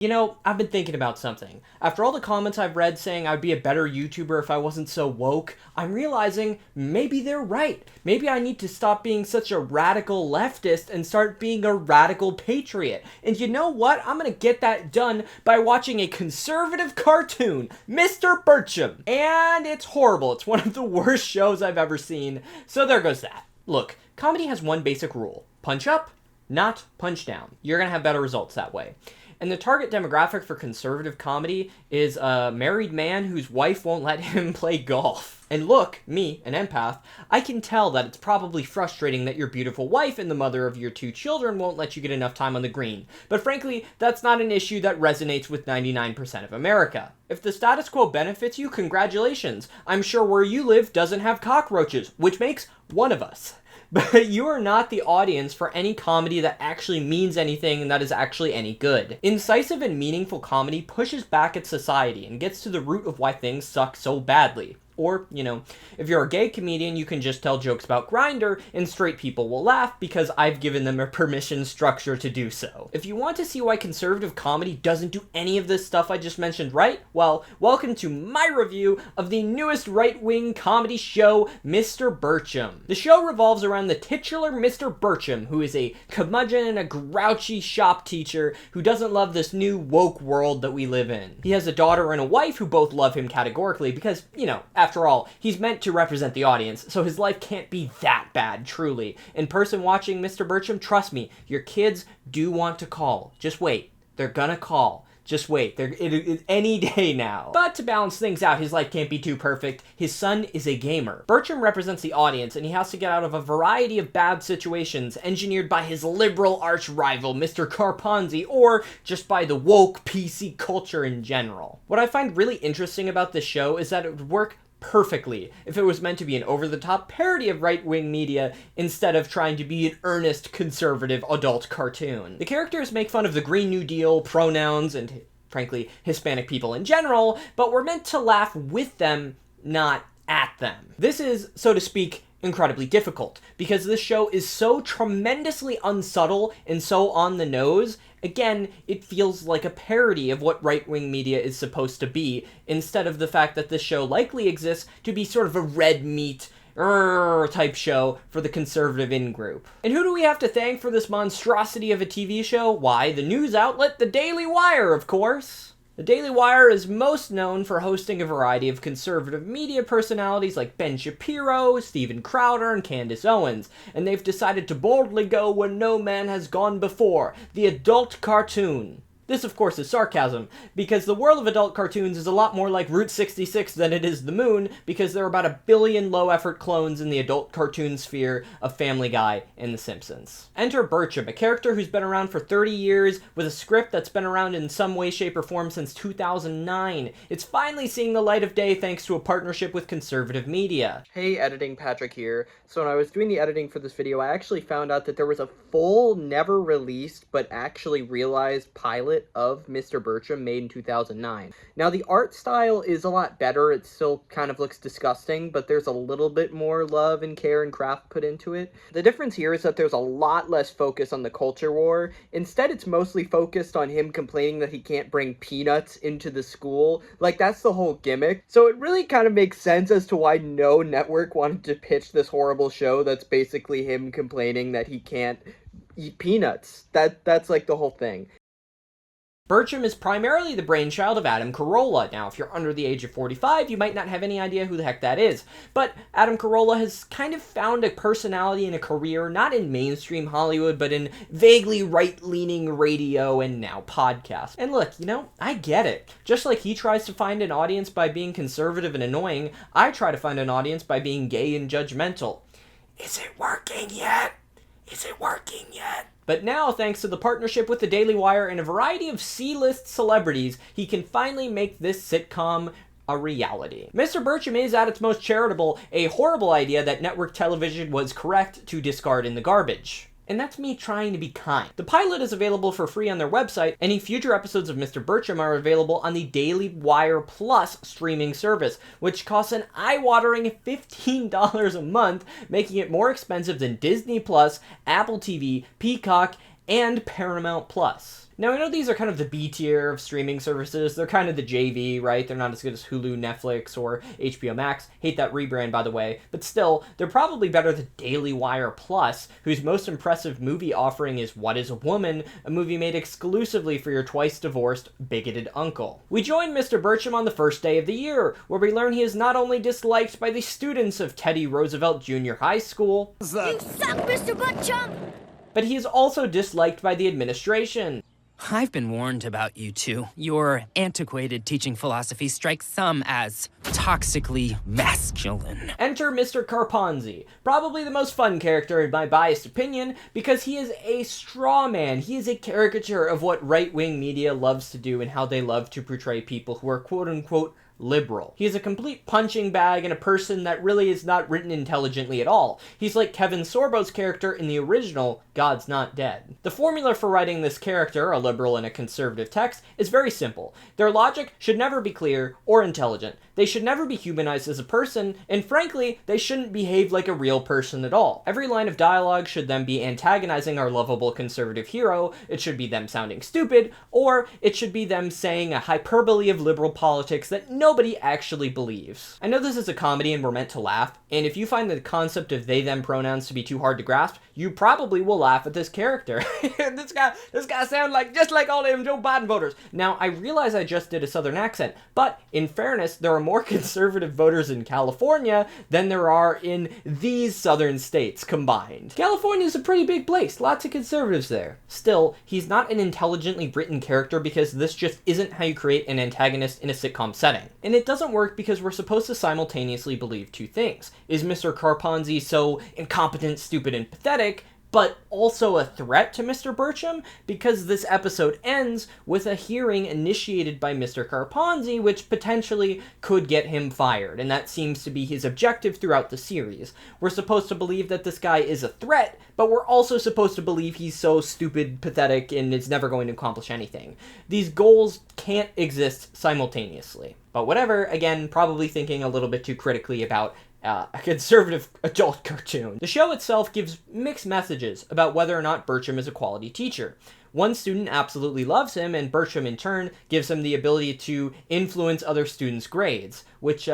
You know, I've been thinking about something. After all the comments I've read saying I'd be a better YouTuber if I wasn't so woke, I'm realizing maybe they're right. Maybe I need to stop being such a radical leftist and start being a radical patriot. And you know what? I'm gonna get that done by watching a conservative cartoon, Mr. Birchum. And it's horrible. It's one of the worst shows I've ever seen. So there goes that. Look, comedy has one basic rule. Punch up, not punch down. You're gonna have better results that way. And the target demographic for conservative comedy is a married man whose wife won't let him play golf. And look, me, an empath, I can tell that it's probably frustrating that your beautiful wife and the mother of your 2 children won't let you get enough time on the green. But frankly, that's not an issue that resonates with 99% of America. If the status quo benefits you, congratulations. I'm sure where you live doesn't have cockroaches, which makes one of us. But you are not the audience for any comedy that actually means anything and that is actually any good. Incisive and meaningful comedy pushes back at society and gets to the root of why things suck so badly. Or, you know, if you're a gay comedian, you can just tell jokes about Grindr and straight people will laugh because I've given them a permission structure to do so. If you want to see why conservative comedy doesn't do any of this stuff I just mentioned right, well, welcome to my review of the newest right-wing comedy show, Mr. Birchum. The show revolves around the titular Mr. Birchum, who is a curmudgeon and a grouchy shop teacher who doesn't love this new woke world that we live in. He has a daughter and a wife who both love him categorically because, you know, after all, he's meant to represent the audience, so his life can't be that bad, truly. In person watching Mr. Birchum, trust me, your kids do want to call. Just wait. They're gonna call. Just wait. It's any day now. But to balance things out, his life can't be too perfect. His son is a gamer. Birchum represents the audience, and he has to get out of a variety of bad situations engineered by his liberal arch rival, Mr. Carponzi, or just by the woke PC culture in general. What I find really interesting about this show is that it would work perfectly if it was meant to be an over-the-top parody of right-wing media instead of trying to be an earnest conservative adult cartoon. The characters make fun of the Green New Deal, pronouns, and frankly, Hispanic people in general, but we're meant to laugh with them, not at them. This is, so to speak, incredibly difficult because this show is so tremendously unsubtle and so on the nose. Again, it feels like a parody of what right-wing media is supposed to be, instead of the fact that this show likely exists to be sort of a red meat type show for the conservative in-group. And who do we have to thank for this monstrosity of a TV show? Why, the news outlet The Daily Wire, of course. The Daily Wire is most known for hosting a variety of conservative media personalities like Ben Shapiro, Steven Crowder, and Candace Owens, and they've decided to boldly go where no man has gone before, the adult cartoon. This, of course, is sarcasm, because the world of adult cartoons is a lot more like Route 66 than it is the moon, because there are about 1 billion low-effort clones in the adult cartoon sphere of Family Guy and The Simpsons. Enter Birchum, a character who's been around for 30 years, with a script that's been around in some way, shape, or form since 2009. It's finally seeing the light of day thanks to a partnership with conservative media. Hey, Editing Patrick here. So when I was doing the editing for this video, I actually found out that there was a full, never released, but actually realized pilot of Mr. Birchum made in 2009. Now the art style is a lot better. It still kind of looks disgusting, but there's a little bit more love and care and craft put into it. The difference here is that there's a lot less focus on the culture war. Instead, it's mostly focused on him complaining that he can't bring peanuts into the school. Like, that's the whole gimmick. So it really kind of makes sense as to why no network wanted to pitch this horrible show that's basically him complaining that he can't eat peanuts. That's like the whole thing. Birchum is primarily the brainchild of Adam Corolla. Now, if you're under the age of 45, you might not have any idea who the heck that is. But Adam Corolla has kind of found a personality and a career, not in mainstream Hollywood, but in vaguely right-leaning radio and now podcasts. And look, you know, I get it. Just like he tries to find an audience by being conservative and annoying, I try to find an audience by being gay and judgmental. Is it working yet? Is it working yet? But now, thanks to the partnership with the Daily Wire and a variety of C-list celebrities, he can finally make this sitcom a reality. Mr. Birchum is, at its most charitable, a horrible idea that network television was correct to discard in the garbage. And that's me trying to be kind. The pilot is available for free on their website. Any future episodes of Mr. Birchum are available on the Daily Wire Plus streaming service, which costs an eye-watering $15 a month, making it more expensive than Disney Plus, Apple TV, Peacock, and Paramount Plus. Now, I know these are kind of the B tier of streaming services. They're kind of the JV, right? They're not as good as Hulu, Netflix, or HBO Max. Hate that rebrand, by the way. But still, they're probably better than Daily Wire Plus, whose most impressive movie offering is What is a Woman, a movie made exclusively for your twice-divorced, bigoted uncle. We join Mr. Birchum on the first day of the year, where we learn he is not only disliked by the students of Teddy Roosevelt Junior High School, You suck, Mr. Birchum! but he is also disliked by the administration. I've been warned about you two. Your antiquated teaching philosophy strikes some as toxically masculine. Enter Mr. Carponzi, probably the most fun character in my biased opinion, because he is a straw man. He is a caricature of what right-wing media loves to do and how they love to portray people who are quote-unquote liberal. He is a complete punching bag and a person that really is not written intelligently at all. He's like Kevin Sorbo's character in the original God's Not Dead. The formula for writing this character, a liberal in a conservative text, is very simple. Their logic should never be clear or intelligent. They should never be humanized as a person, and frankly, they shouldn't behave like a real person at all. Every line of dialogue should then be antagonizing our lovable conservative hero, it should be them sounding stupid, or it should be them saying a hyperbole of liberal politics that nobody actually believes. I know this is a comedy and we're meant to laugh, and if you find the concept of they-them pronouns to be too hard to grasp, you probably will laugh at this character. This guy sounds just like all them Joe Biden voters. Now, I realize I just did a southern accent, but in fairness, there are more conservative voters in California than there are in these southern states combined. California is a pretty big place, lots of conservatives there. Still, he's not an intelligently written character because this just isn't how you create an antagonist in a sitcom setting. And it doesn't work because we're supposed to simultaneously believe two things. Is Mr. Carponzi so incompetent, stupid, and pathetic, but also a threat to Mr. Birchum? Because this episode ends with a hearing initiated by Mr. Carponzi, which potentially could get him fired, and that seems to be his objective throughout the series. We're supposed to believe that this guy is a threat, but we're also supposed to believe he's so stupid, pathetic, and is never going to accomplish anything. These goals can't exist simultaneously. But whatever, again, probably thinking a little bit too critically about a conservative adult cartoon. The show itself gives mixed messages about whether or not Birchum is a quality teacher. One student absolutely loves him, and Birchum in turn gives him the ability to influence other students' grades, which,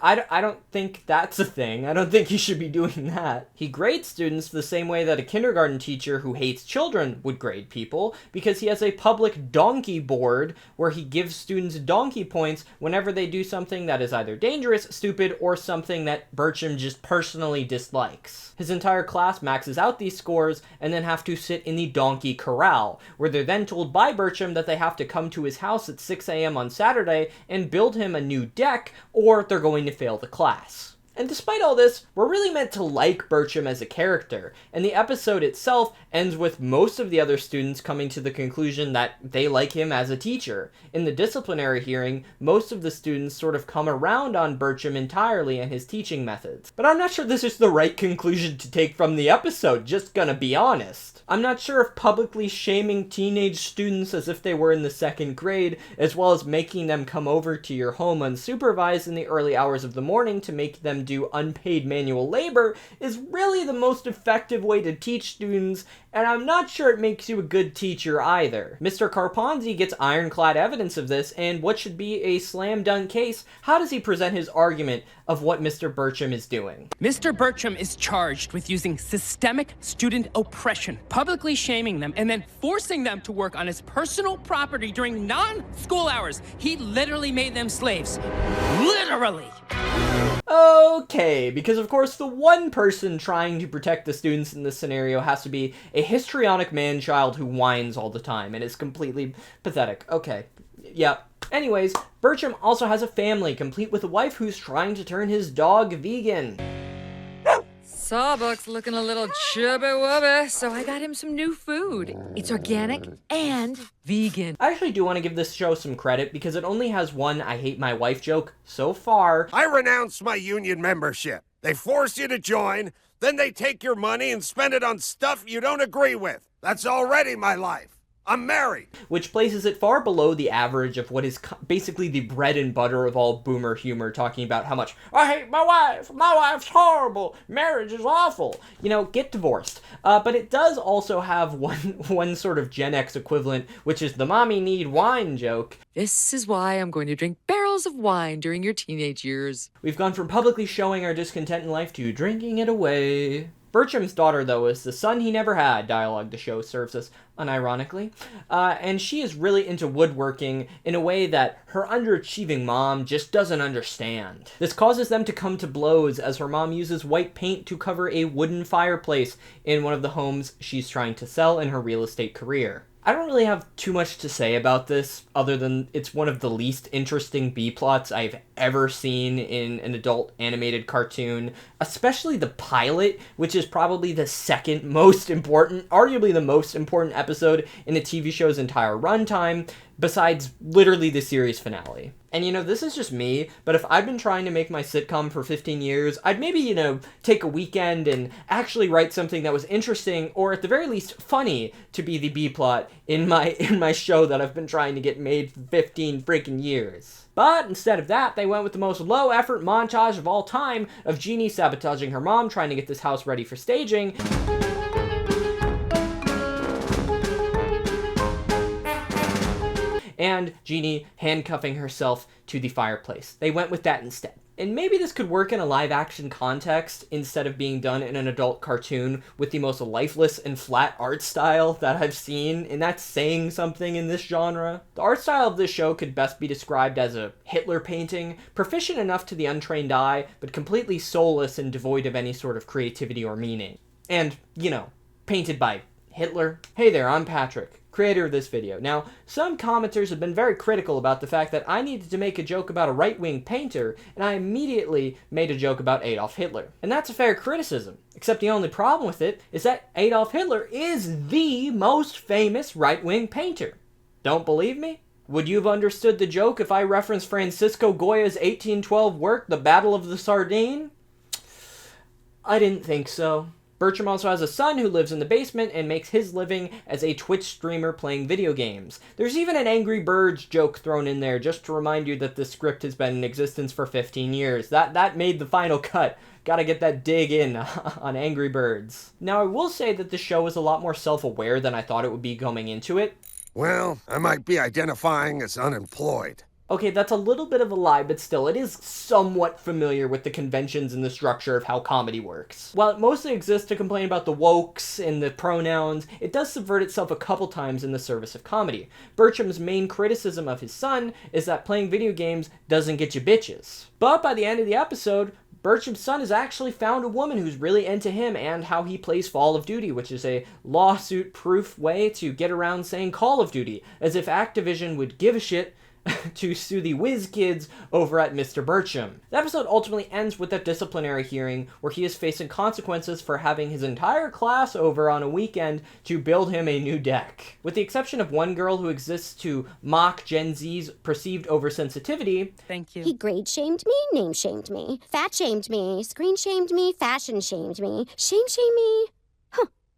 I don't think that's a thing. I don't think he should be doing that. He grades students the same way that a kindergarten teacher who hates children would grade people, because he has a public donkey board where he gives students donkey points whenever they do something that is either dangerous, stupid, or something that Birchum just personally dislikes. His entire class maxes out these scores and then have to sit in the donkey corral, where they're then told by Birchum that they have to come to his house at 6 a.m. on Saturday and build him a new deck, or they're going to fail the class. And despite all this, we're really meant to like Birchum as a character, and the episode itself ends with most of the other students coming to the conclusion that they like him as a teacher. In the disciplinary hearing, most of the students sort of come around on Birchum entirely and his teaching methods. But I'm not sure this is the right conclusion to take from the episode, just gonna be honest. I'm not sure if publicly shaming teenage students as if they were in the second grade, as well as making them come over to your home unsupervised in the early hours of the morning to make them do unpaid manual labor, is really the most effective way to teach students, and I'm not sure it makes you a good teacher either. Mr. Carponzi gets ironclad evidence of this, and what should be a slam dunk case, how does he present his argument of what Mr. Birchum is doing? Mr. Birchum is charged with using systemic student oppression, publicly shaming them, and then forcing them to work on his personal property during non-school hours. He literally made them slaves. Literally! Okay, because of course the one person trying to protect the students in this scenario has to be a histrionic man-child who whines all the time and is completely pathetic. Okay, yep. Anyways, Birchum also has a family, complete with a wife who's trying to turn his dog vegan. Sawbuck's looking a little chubby-wubby, so I got him some new food. It's organic and vegan. I actually do want to give this show some credit because it only has one I hate my wife joke so far. I renounce my union membership. They force you to join, then they take your money and spend it on stuff you don't agree with. That's already my life. I'm married. Which places it far below the average of what is basically the bread and butter of all boomer humor, talking about how much, I hate my wife's horrible, marriage is awful. You know, get divorced. But it does also have one sort of Gen X equivalent, which is the mommy need wine joke. This is why I'm going to drink barrels of wine during your teenage years. We've gone from publicly showing our discontent in life to drinking it away. Birchum's daughter, though, is the son he never had, dialogue the show serves us, unironically. And she is really into woodworking in a way that her underachieving mom just doesn't understand. This causes them to come to blows as her mom uses white paint to cover a wooden fireplace in one of the homes she's trying to sell in her real estate career. I don't really have too much to say about this, other than it's one of the least interesting B-plots I've ever seen in an adult animated cartoon, especially the pilot, which is probably the second most important, arguably the most important episode in a TV show's entire runtime, besides literally the series finale. And, you know, this is just me, but if I'd been trying to make my sitcom for 15 years, I'd maybe, you know, take a weekend and actually write something that was interesting, or at the very least funny, to be the B-plot in my show that I've been trying to get made for 15 freaking years. But instead of that, they went with the most low-effort montage of all time of Jeannie sabotaging her mom, trying to get this house ready for staging. And Jeannie handcuffing herself to the fireplace. They went with that instead. And maybe this could work in a live-action context instead of being done in an adult cartoon with the most lifeless and flat art style that I've seen, and that's saying something in this genre. The art style of this show could best be described as a Hitler painting, proficient enough to the untrained eye, but completely soulless and devoid of any sort of creativity or meaning. And, you know, painted by Hitler. Hey there, I'm Patrick, creator of this video. Now, some commenters have been very critical about the fact that I needed to make a joke about a right-wing painter, and I immediately made a joke about Adolf Hitler. And that's a fair criticism, except the only problem with it is that Adolf Hitler is the most famous right-wing painter. Don't believe me? Would you have understood the joke if I referenced Francisco Goya's 1812 work, The Battle of the Sardine? I didn't think so. Birchum also has a son who lives in the basement and makes his living as a Twitch streamer playing video games. There's even an Angry Birds joke thrown in there just to remind you that this script has been in existence for 15 years. That made the final cut. Gotta get that dig in on Angry Birds. Now, I will say that the show is a lot more self-aware than I thought it would be going into it. Well, I might be identifying as unemployed. Okay, that's a little bit of a lie, but still, it is somewhat familiar with the conventions and the structure of how comedy works. While it mostly exists to complain about the wokes and the pronouns, it does subvert itself a couple times in the service of comedy. Birchum's main criticism of his son is that playing video games doesn't get you bitches. But by the end of the episode, Birchum's son has actually found a woman who's really into him and how he plays Call of Duty, which is a lawsuit-proof way to get around saying Call of Duty, as if Activision would give a shit to sue the whiz kids over at Mr. Birchum. The episode ultimately ends with a disciplinary hearing where he is facing consequences for having his entire class over on a weekend to build him a new deck. With the exception of one girl who exists to mock Gen Z's perceived oversensitivity. Thank you. He grade shamed me, name shamed me, fat shamed me, screen shamed me, fashion shamed me, shame me.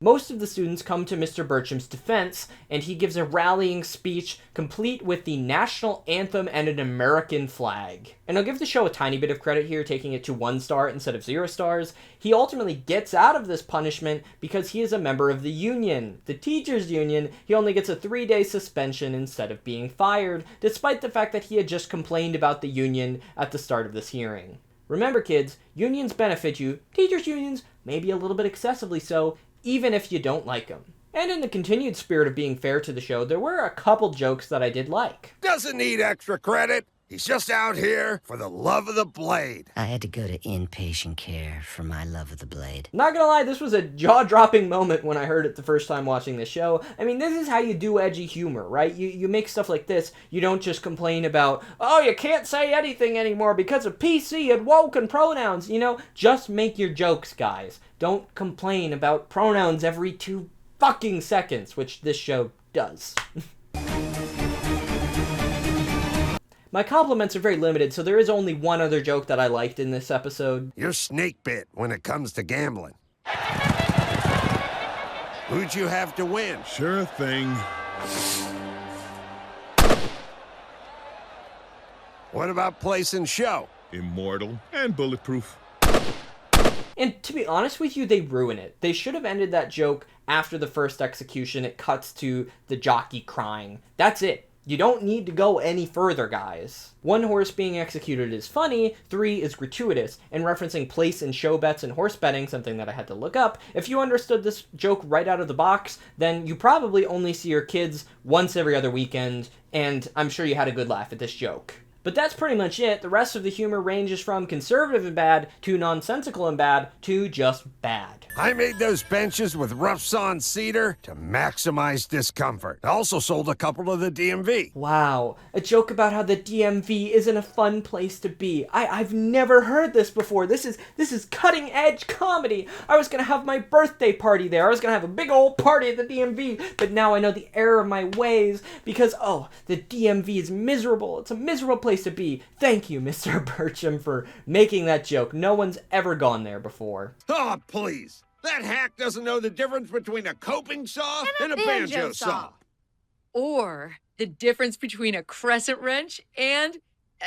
Most of the students come to Mr. Birchum's defense, and he gives a rallying speech complete with the national anthem and an American flag. And I'll give the show a tiny bit of credit here, taking it to 1 star instead of 0 stars. He ultimately gets out of this punishment because he is a member of the union. The teachers' union, he only gets a 3-day suspension instead of being fired, despite the fact that he had just complained about the union at the start of this hearing. Remember, kids, unions benefit you. Teachers' unions, maybe a little bit excessively so, even if you don't like them. And in the continued spirit of being fair to the show, there were a couple jokes that I did like. Doesn't need extra credit. He's just out here for the love of the blade. I had to go to inpatient care for my love of the blade. Not gonna lie, this was a jaw-dropping moment when I heard it the first time watching this show. I mean, this is how you do edgy humor, right? You make stuff like this. You don't just complain about, oh, you can't say anything anymore because of PC and woke and pronouns. You know, just make your jokes, guys. Don't complain about pronouns every 2 fucking seconds, which this show does. My compliments are very limited, so there is only one other joke that I liked in this episode. You're snake bit when it comes to gambling. Who'd you have to win? Sure thing. What about place and show? Immortal and bulletproof. And to be honest with you, they ruin it. They should have ended that joke after the first execution. It cuts to the jockey crying. That's it. You don't need to go any further, guys. 1 horse being executed is funny, 3 is gratuitous, and referencing place and show bets and horse betting, something that I had to look up. If you understood this joke right out of the box, then you probably only see your kids once every other weekend, and I'm sure you had a good laugh at this joke. But that's pretty much it. The rest of the humor ranges from conservative and bad, to nonsensical and bad, to just bad. I made those benches with rough sawn cedar to maximize discomfort. I also sold a couple to the DMV. Wow, a joke about how the DMV isn't a fun place to be. I've never heard this before. This is cutting edge comedy. I was gonna have my birthday party there. I was gonna have a big old party at the DMV, but now I know the error of my ways because, oh, the DMV is miserable. It's a miserable place to be. Thank you, Mr. Birchum, for making that joke. No one's ever gone there before. Oh, please. That hack doesn't know the difference between a coping saw and a banjo saw. Or the difference between a crescent wrench and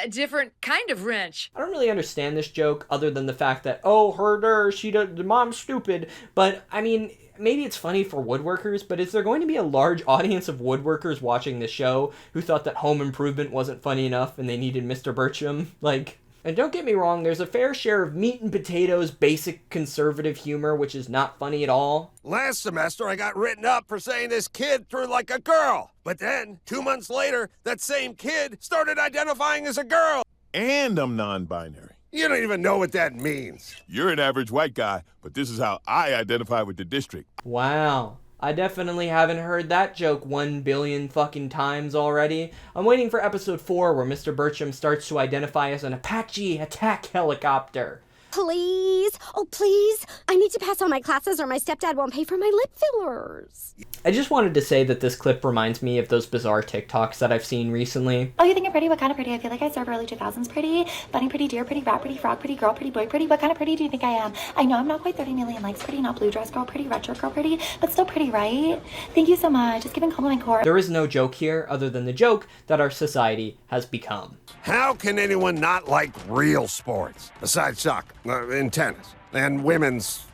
a different kind of wrench. I don't really understand this joke other than the fact that, oh, the mom's stupid. But, I mean, maybe it's funny for woodworkers, but is there going to be a large audience of woodworkers watching this show who thought that Home Improvement wasn't funny enough and they needed Mr. Birchum? Like, and don't get me wrong, there's a fair share of meat and potatoes, basic conservative humor, which is not funny at all. Last semester, I got written up for saying this kid threw like a girl. But then, 2 months later, that same kid started identifying as a girl. And I'm non-binary. You don't even know what that means. You're an average white guy, but this is how I identify with the district. Wow. I definitely haven't heard that joke 1 billion fucking times already. I'm waiting for episode 4 where Mr. Birchum starts to identify as an Apache attack helicopter. Please, oh please, I need to pass all my classes or my stepdad won't pay for my lip fillers. I just wanted to say that this clip reminds me of those bizarre TikToks that I've seen recently. Oh, you think I'm pretty? What kind of pretty? I feel like I serve early 2000s pretty. Bunny pretty, deer pretty, rat pretty, frog pretty, girl pretty, boy pretty. What kind of pretty do you think I am? I know I'm not quite 30 million likes pretty, not blue dress girl pretty, retro girl pretty, but still pretty, right? Thank you so much. Just giving compliment core. There is no joke here other than the joke that our society has become. How can anyone not like real sports? Besides soccer, and tennis, and women's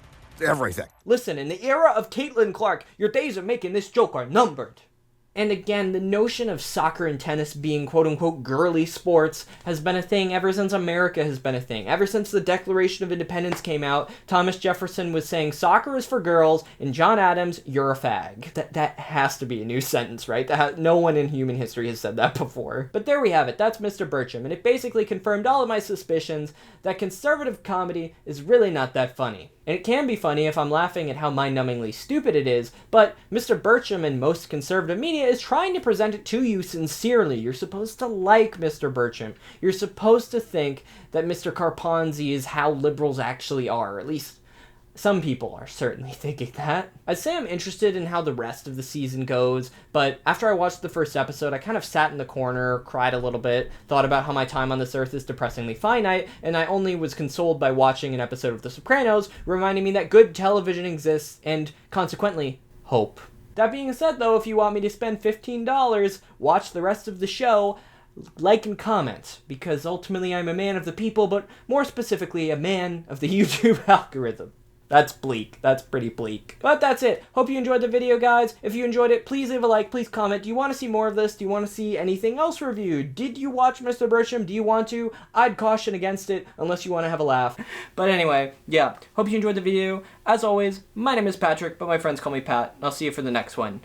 everything. Listen, in the era of Caitlin Clark, your days of making this joke are numbered. And again, the notion of soccer and tennis being quote-unquote girly sports has been a thing ever since America has been a thing. Ever since the Declaration of Independence came out, Thomas Jefferson was saying soccer is for girls, and John Adams, you're a fag. That has to be a new sentence, right? No one in human history has said that before. But there we have it. That's Mr. Birchum, and it basically confirmed all of my suspicions that conservative comedy is really not that funny. And it can be funny if I'm laughing at how mind-numbingly stupid it is, but Mr. Birchum and most conservative media is trying to present it to you sincerely. You're supposed to like Mr. Birchum. You're supposed to think that Mr. Carponzi is how liberals actually are, or at least some people are certainly thinking that. I'd say I'm interested in how the rest of the season goes, but after I watched the first episode, I kind of sat in the corner, cried a little bit, thought about how my time on this earth is depressingly finite, and I only was consoled by watching an episode of The Sopranos, reminding me that good television exists, and consequently, hope. That being said, though, if you want me to spend $15, watch the rest of the show, like and comment, because ultimately I'm a man of the people, but more specifically, a man of the YouTube algorithm. That's bleak. That's pretty bleak. But that's it. Hope you enjoyed the video, guys. If you enjoyed it, please leave a like. Please comment. Do you want to see more of this? Do you want to see anything else reviewed? Did you watch Mr. Birchum? Do you want to? I'd caution against it, unless you want to have a laugh. But anyway, yeah. Hope you enjoyed the video. As always, my name is Patrick, but my friends call me Pat. I'll see you for the next one.